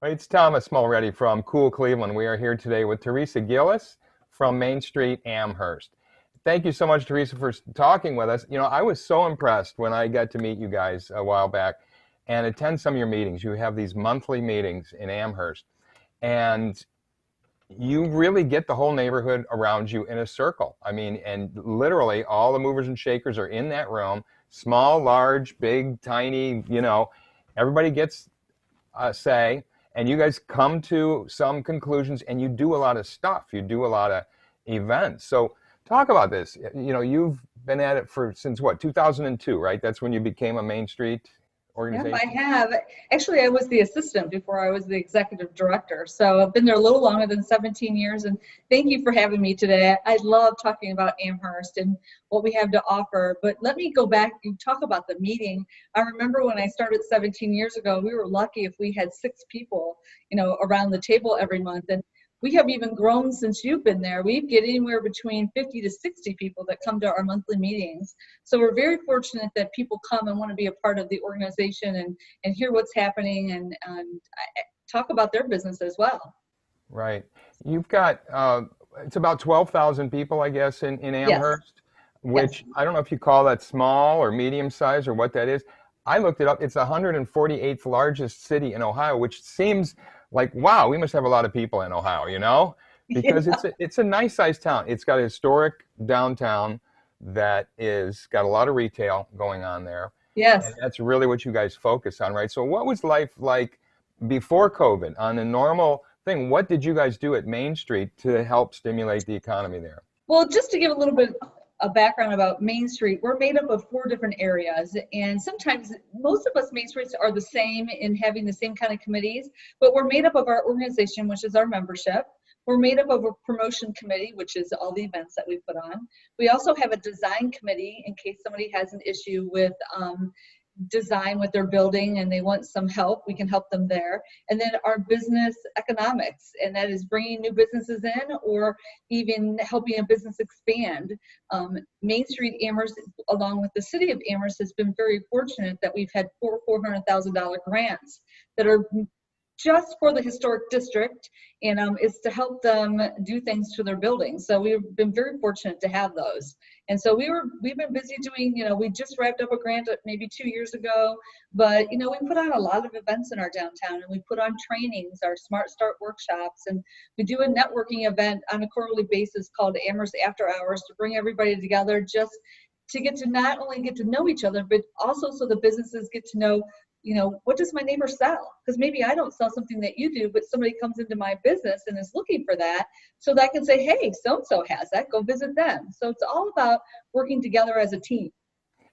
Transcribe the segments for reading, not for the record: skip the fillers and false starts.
It's Thomas Mulready from Cool Cleveland. We are here today with Teresa Gilles from Main Street, Amherst. Thank you so much, Teresa, for talking with us. I was so impressed when I got to meet you guys a while back and attend some of your meetings. You have these monthly meetings in Amherst, and you really get the whole neighborhood around you in a circle. I mean, and literally all the movers and shakers are in that room, small, large, big, tiny, everybody gets say, and you guys come to some conclusions, and you do a lot of stuff. You do a lot of events. So talk about this. You've been at it for since what, 2002, right? That's when you became a Main Street Yep, I organization. have. Actually, I was the assistant before I was the executive director. So I've been there a little longer than 17 years. And thank you for having me today. I love talking about Amherst and what we have to offer. But let me go back and talk about the meeting. I remember when I started 17 years ago, we were lucky if we had 6 people, around the table every month. And we have even grown since you've been there. We get anywhere between 50 to 60 people that come to our monthly meetings. So we're very fortunate that people come and want to be a part of the organization and hear what's happening and talk about their business as well. Right. You've got, it's about 12,000 people, I guess, in Yes, Amherst, yes. which I don't know if you call that small or medium size or what that is. I looked it up. It's the 148th largest city in Ohio, which seems like, wow, we must have a lot of people in Ohio, because it's a nice sized town. It's got a historic downtown that is got a lot of retail going on there. Yes. And that's really what you guys focus on, right? So what was life like before COVID on a normal thing? What did you guys do at Main Street to help stimulate the economy there? Well, just to give a little bit of background about Main Street, we're made up of 4 different areas. And sometimes most of us Main Streets are the same in having the same kind of committees, but we're made up of our organization, which is our membership. We're made up of a promotion committee, which is all the events that we put on. We also have a design committee in case somebody has an issue with design with their building and they want some help, we can help them there. And then our business economics, and that is bringing new businesses in or even helping a business expand. Main Street Amherst, along with the city of Amherst, has been very fortunate that we've had four $400,000 grants that are just for the historic district, and is to help them do things to their buildings. So we've been very fortunate to have those. And so we've been busy doing, we just wrapped up a grant maybe 2 years ago, but we put on a lot of events in our downtown, and we put on trainings, our Smart Start workshops, and we do a networking event on a quarterly basis called Amherst After Hours to bring everybody together just to get to not only get to know each other, but also so the businesses get to know, what does my neighbor sell? Because maybe I don't sell something that you do, but somebody comes into my business and is looking for that. So that I can say, hey, so-and-so has that, go visit them. So it's all about working together as a team.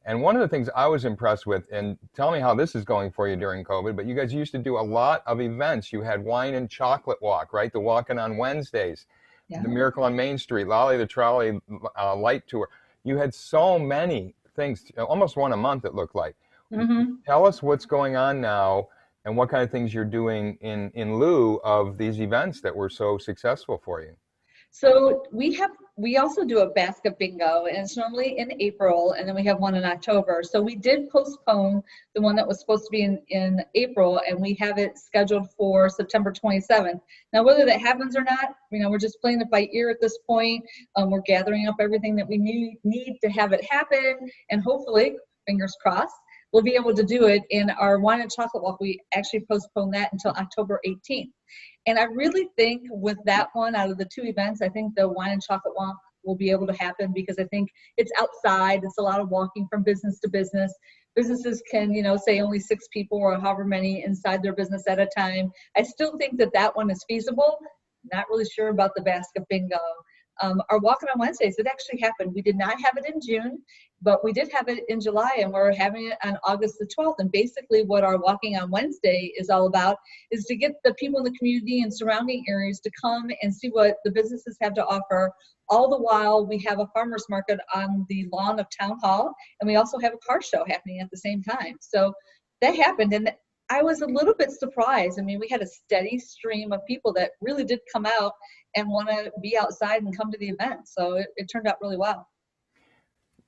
And one of the things I was impressed with, and tell me how this is going for you during COVID, but you guys used to do a lot of events. You had Wine and Chocolate Walk, right? The walking on Wednesdays, Yeah. the Miracle on Main Street, Lolly the Trolley light tour. You had so many things, almost one a month it looked like. Mm-hmm. Tell us what's going on now and what kind of things you're doing in lieu of these events that were so successful for you. So we also do a basket bingo, and it's normally in April, and then we have one in October. So we did postpone the one that was supposed to be in April, and we have it scheduled for September 27th. Now, whether that happens or not, we're just playing it by ear at this point. We're gathering up everything that we need to have it happen, and hopefully, fingers crossed, we'll be able to do it. In our wine and chocolate walk, we actually postponed that until October 18th. And I really think with that one, out of the 2 events, I think the wine and chocolate walk will be able to happen because I think it's outside. It's a lot of walking from business to business. Businesses can, say only 6 people or however many inside their business at a time. I still think that one is feasible. Not really sure about the basket bingo. Our walking on Wednesdays, it actually happened. We did not have it in June, but we did have it in July, and we're having it on August the 12th. And basically what our walking on Wednesday is all about is to get the people in the community and surrounding areas to come and see what the businesses have to offer. All the while, we have a farmer's market on the lawn of Town Hall, and we also have a car show happening at the same time. So that happened, and I was a little bit surprised. I mean, we had a steady stream of people that really did come out and want to be outside and come to the event. So it turned out really well.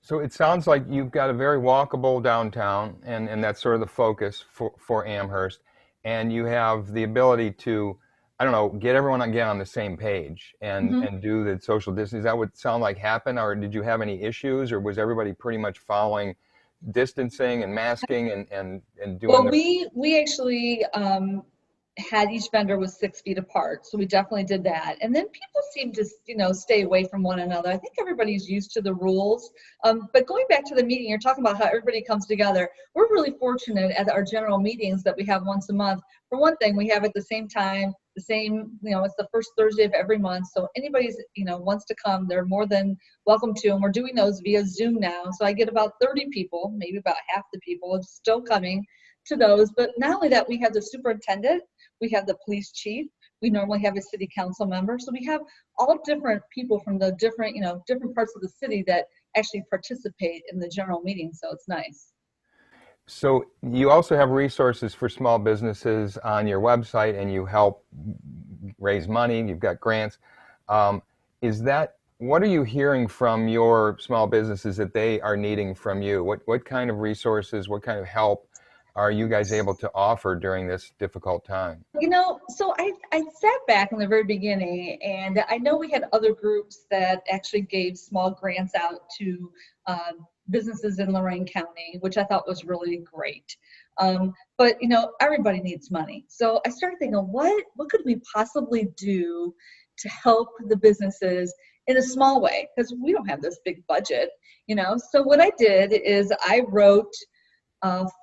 So it sounds like you've got a very walkable downtown, and that's sort of the focus for Amherst. and you have the ability to, I don't know, get everyone again on the same page Mhm. and do the social distancing. Is that what sound like happened, or did you have any issues, or was everybody pretty much following distancing and masking and doing Well, their? we actually had each vendor was 6 feet apart, so we definitely did that. And then people seem to, stay away from one another. I think everybody's used to the rules. But going back to the meeting, you're talking about how everybody comes together. We're really fortunate at our general meetings that we have once a month. For one thing, we have at the same time, the same, it's the first Thursday of every month. So anybody's, wants to come, they're more than welcome to. And we're doing those via Zoom now. So I get about 30 people, maybe about half the people still coming to those. But not only that, we have the superintendent, we have the police chief, we normally have a city council member. So we have all different people from the different, different parts of the city that actually participate in the general meeting. So it's nice. So you also have resources for small businesses on your website, and you help raise money. You've got grants. Is that what are you hearing from your small businesses that they are needing from you? What kind of resources, what kind of help are you guys able to offer during this difficult time? So I sat back in the very beginning, and I know we had other groups that actually gave small grants out to businesses in Lorain County, which I thought was really great. But everybody needs money. So I started thinking, what could we possibly do to help the businesses in a small way? Because we don't have this big budget. So what I did is I wrote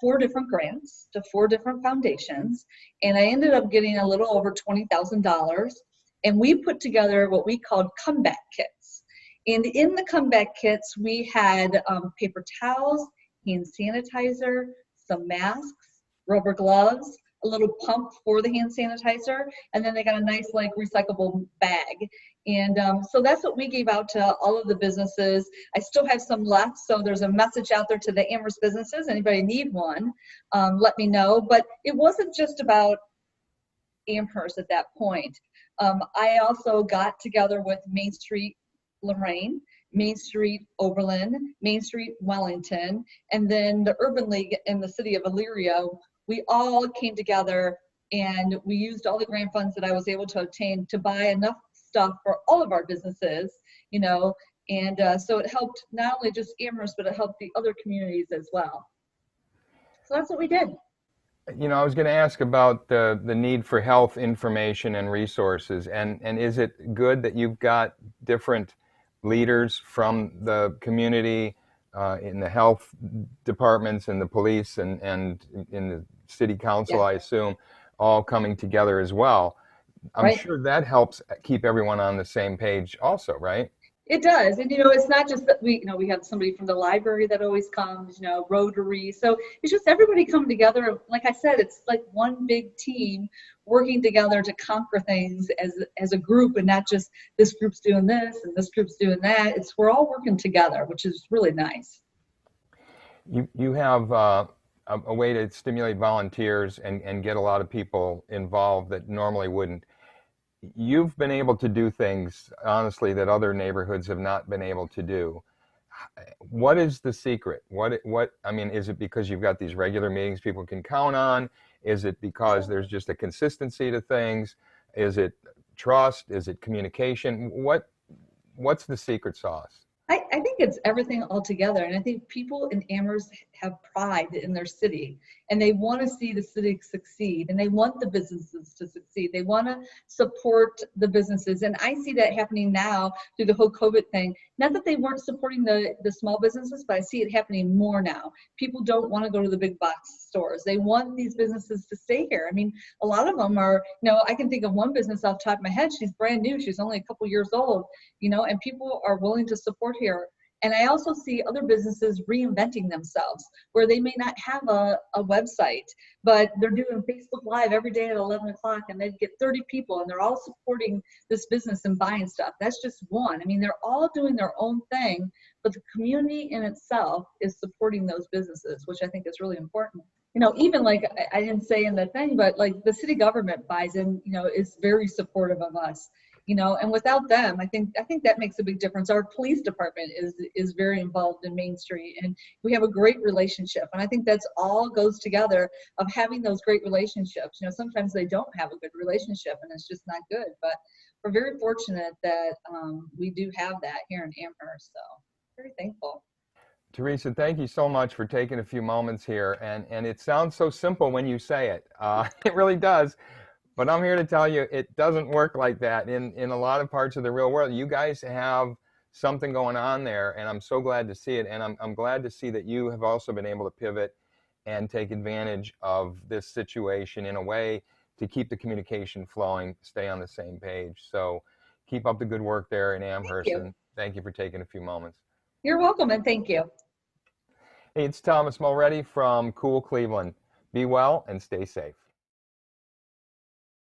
4 different grants to 4 different foundations, and I ended up getting a little over $20,000. And we put together what we called comeback kits. And in the comeback kits, we had paper towels, hand sanitizer, some masks, rubber gloves, a little pump for the hand sanitizer, and then they got a nice recyclable bag. And so that's what we gave out to all of the businesses. I still have some left, so there's a message out there to the Amherst businesses. Anybody need one, let me know. But it wasn't just about Amherst at that point. I also got together with Main Street Lorraine, Main Street Oberlin, Main Street Wellington, and then the Urban League in the city of Elyria. We all came together and we used all the grant funds that I was able to obtain to buy enough stuff for all of our businesses. And so it helped not only just Amherst, but it helped the other communities as well. So that's what we did. I was going to ask about the need for health information and resources, and is it good that you've got different leaders from the community in the health departments and the police and in the city council, Yeah, I assume, all coming together as well? I'm right. sure that helps keep everyone on the same page also, right? It does. And it's not just that we have somebody from the library that always comes, Rotary. So it's just everybody come together. Like I said, it's like one big team working together to conquer things as a group, and not just this group's doing this and this group's doing that. We're all working together, which is really nice. You have a way to stimulate volunteers and get a lot of people involved that normally wouldn't. You've been able to do things, honestly, that other neighborhoods have not been able to do. What is the secret? I mean, is it because you've got these regular meetings people can count on? Is it because there's just a consistency to things? Is it trust? Is it communication? What's the secret sauce? I think it's everything all together. And I think people in Amherst have pride in their city, and they want to see the city succeed, and they want the businesses to succeed. They want to support the businesses. And I see that happening now through the whole COVID thing. Not that they weren't supporting the small businesses, but I see it happening more now. People don't want to go to the big box stores. They want these businesses to stay here. I mean, a lot of them are, I can think of one business off the top of my head. She's brand new. She's only a couple years old, and people are willing to support here. And I also see other businesses reinventing themselves where they may not have a website, but they're doing Facebook Live every day at 11 o'clock, and they get 30 people and they're all supporting this business and buying stuff. That's just one. I mean, they're all doing their own thing, but the community in itself is supporting those businesses, which I think is really important. Even I didn't say in the thing, but the city government buys in, is very supportive of us. and without them, I think that makes a big difference. Our police department is very involved in Main Street, and we have a great relationship. And I think that's all goes together of having those great relationships. Sometimes they don't have a good relationship, and it's just not good. But we're very fortunate that we do have that here in Amherst. So very thankful. Teresa, thank you so much for taking a few moments here. And it sounds so simple when you say it. It really does. But I'm here to tell you it doesn't work like that in a lot of parts of the real world. You guys have something going on there, and I'm so glad to see it. And I'm glad to see that you have also been able to pivot and take advantage of this situation in a way to keep the communication flowing, stay on the same page. So keep up the good work there in Thank Amherst, you. and thank you for taking a few moments. You're welcome, and thank you. Hey, it's Thomas Mulready from Cool Cleveland. Be well and stay safe.